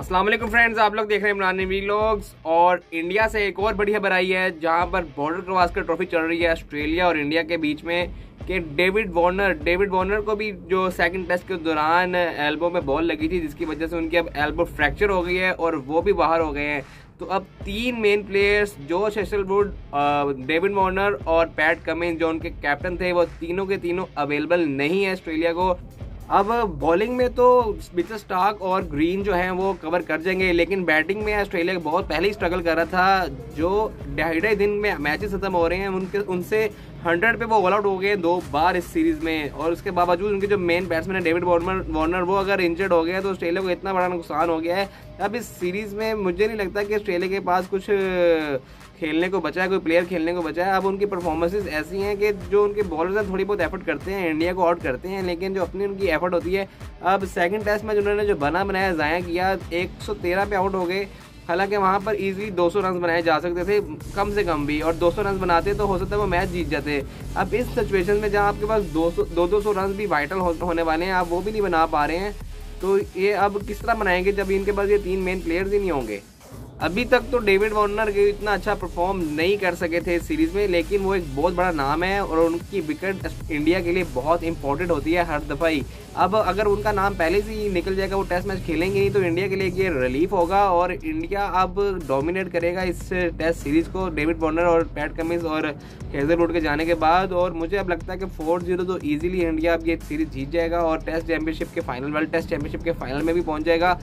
अस्सलाम वालेकुम फ्रेंड्स, आप लोग देख रहे हैं इमरान व्लॉग्स। और इंडिया से एक और बड़ी खबर आई है जहां पर बॉर्डर क्रॉसकर ट्रॉफी चल रही है ऑस्ट्रेलिया और इंडिया के बीच में कि डेविड वार्नर को भी जो सेकंड टेस्ट के दौरान एल्बो में बॉल लगी थी जिसकी वजह से उनकी अब एल्बो फ्रैक्चर हो गई है और वो भी बाहर हो गए हैं। तो अब तीन main players Josh Hazlewood, David Warner और पैट कमिंस जो उनके कैप्टन थे वो तीनों के तीनों अवेलेबल नहीं है ऑस्ट्रेलिया को। अब बॉलिंग में तो मिचेल स्टार्क और ग्रीन जो हैं वो कवर कर जाएंगे, लेकिन बैटिंग में ऑस्ट्रेलिया बहुत पहले ही स्ट्रगल कर रहा था। जो ढाई दिन में मैचेस खत्म हो रहे हैं उनसे 100 पे वो ऑल आउट हो गए 2 बार इस सीरीज में। और उसके बावजूद उनके जो मेन बैट्समैन है डेविड वार्नर वो अगर इंजर्ड हो गया तो ऑस्ट्रेलिया को इतना बड़ा नुकसान हो गया है। अब इस सीरीज में मुझे नहीं लगता कि ऑस्ट्रेलिया के पास कुछ खेलने को बचा है, कोई प्लेयर खेलने को बचा है। अब उनकी परफॉर्मेंसेस ऐसी हैं कि जो उनके बॉलर्स हैं थोड़ी बहुत एफर्ट करते हैं, इंडिया को आउट करते हैं, लेकिन जो अपनी उनकी एफर्ट होती है। अब सेकंड टेस्ट में उन्होंने जो बनाया ज़ाया किया, 113 पे आउट हो गए। हालांकि वहाँ पर इजीली 200 रन बनाए जा सकते थे, कम से कम भी, और 200 रन बनाते तो हो सकता है वो मैच जीत जाते। अब इस सिचुएशन में जहाँ आपके पास 200 रन भी वाइटल होने वाले हैं, आप वो भी नहीं बना पा रहे हैं, तो ये अब किस तरह बनाएंगे जब इनके पास ये 3 मेन प्लेयर्स ही नहीं होंगे। अभी तक तो डेविड वार्नर के इतना अच्छा परफॉर्म नहीं कर सके थे इस सीरीज में, लेकिन वो एक बहुत बड़ा नाम है और उनकी विकेट इंडिया के लिए बहुत इंपॉर्टेंट होती है हर दफ़ा ही। अब अगर उनका नाम पहले से ही निकल जाएगा, वो टेस्ट मैच खेलेंगे नहीं, तो इंडिया के लिए ये रिलीफ होगा और इंडिया अब डोमिनेट करेगा इस टेस्ट सीरीज को डेविड वार्नर और पैट कमिंस और हेजलवुड के जाने के बाद। और मुझे अब लगता है कि 4-0 तो ईजिली इंडिया अब ये सीरीज जीत जाएगा और टेस्ट चैंपियनशिप के फाइनल, वर्ल्ड टेस्ट चैंपियनशिप के फाइनल में भी पहुंच जाएगा।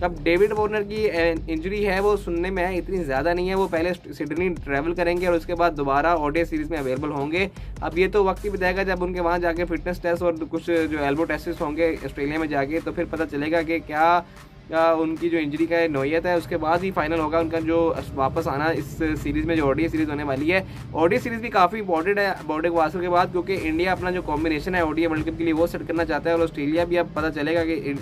अब डेविड वार्नर की इंजरी है वो सुनने में है इतनी ज़्यादा नहीं है, वो पहले सिडनी ट्रैवल करेंगे और उसके बाद दोबारा ओडीआई सीरीज़ में अवेलेबल होंगे। अब ये तो वक्त ही बताएगा जब उनके वहाँ जाके फिटनेस टेस्ट और कुछ जो एल्बो टेस्ट होंगे ऑस्ट्रेलिया में जाके, तो फिर पता चलेगा कि क्या उनकी जो इंजरी का नौयत है। उसके बाद ही फाइनल होगा उनका जो वापस आना इस सीरीज़ में, जो ओडीआई सीरीज़ होने वाली है। ओडीआई सीरीज़ भी काफ़ी इंपॉर्टेंट है बॉर्डर क्रॉसर के बाद, क्योंकि इंडिया अपना जो कॉम्बिनेशन है ओडीआई वर्ल्ड कप के लिए वो सेट करना चाहता है और ऑस्ट्रेलिया भी अब पता चलेगा कि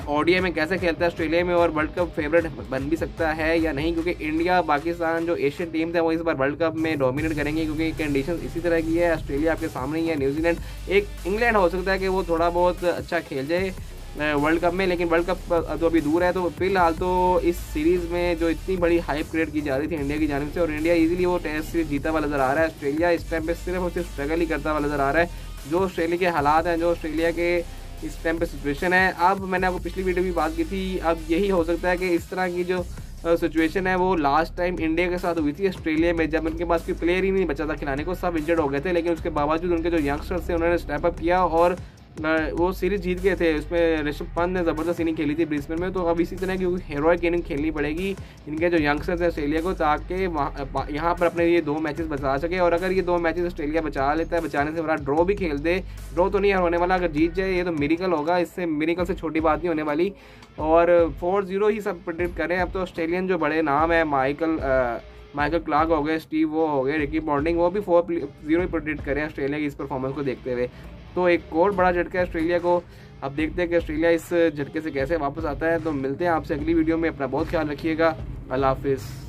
ओडीआई में कैसे खेलता है ऑस्ट्रेलिया में और वर्ल्ड कप फेवरेट बन भी सकता है या नहीं, क्योंकि इंडिया पाकिस्तान जो एशियन टीम है वो इस बार वर्ल्ड कप में डोमिनेट करेंगे, क्योंकि कंडीशन इसी तरह की है। ऑस्ट्रेलिया आपके सामने ही है, न्यूजीलैंड, एक इंग्लैंड हो सकता है कि वो थोड़ा बहुत अच्छा खेल जाए वर्ल्ड कप में, लेकिन वर्ल्ड कप तो अभी दूर है। तो फिलहाल तो इस सीरीज़ में जो इतनी बड़ी हाइप क्रिएट की जा रही थी इंडिया की जानिब से, और इंडिया इजीली वो टेस्ट सीरीज जीता हुआ नज़र आ रहा है। ऑस्ट्रेलिया इस टाइम पे सिर्फ और सिर्फ स्ट्रगल ही करता हुआ नज़र आ रहा है। जो ऑस्ट्रेलिया के हालात हैं, जो ऑस्ट्रेलिया के इस टाइम पे सिचुएशन है, अब मैंने आपको पिछली वीडियो भी बात की थी, अब यही हो सकता है कि इस तरह की जो सिचुएशन है वो लास्ट टाइम इंडिया के साथ हुई थी ऑस्ट्रेलिया में, जब उनके पास कोई प्लेयर ही नहीं बचा था खिलाने को, सब इंजर्ड हो गए थे, लेकिन उसके बावजूद उनके जो यंगस्टर्स थे उन्होंने स्टेप अप किया और वो सीरीज जीत गए थे। उसमें ऋषभ पंत ने ज़बरदस्त इनिंग खेली थी ब्रिस्बेन में। तो अब इसी तरह की हेरोइक इनिंग खेलनी पड़ेगी इनके जो यंगस्टर्स हैं ऑस्ट्रेलिया को, ताकि यहाँ पर अपने ये 2 मैचेस बचा सके। और अगर ये 2 मैचेस ऑस्ट्रेलिया बचा लेता है, बचाने से बड़ा ड्रॉ भी खेल दे, ड्रॉ तो नहीं होने वाला, अगर जीत जाए ये तो मिरेकल होगा, इससे मिरेकल से छोटी बात नहीं होने वाली। और 4-0 ही सब प्रेडिक्ट करें। अब तो ऑस्ट्रेलियन जो बड़े नाम है माइकल क्लार्क हो गए, स्टीव वो हो गए, रिकी पॉन्टिंग, वो भी 4-0 ही प्रेडिक्ट करें ऑस्ट्रेलिया की इस परफॉर्मेंस को देखते हुए। तो एक और बड़ा झटका है ऑस्ट्रेलिया को। अब देखते हैं कि ऑस्ट्रेलिया इस झटके से कैसे वापस आता है। तो मिलते हैं आपसे अगली वीडियो में, अपना बहुत ख्याल रखिएगा, अल्लाह हाफिज़।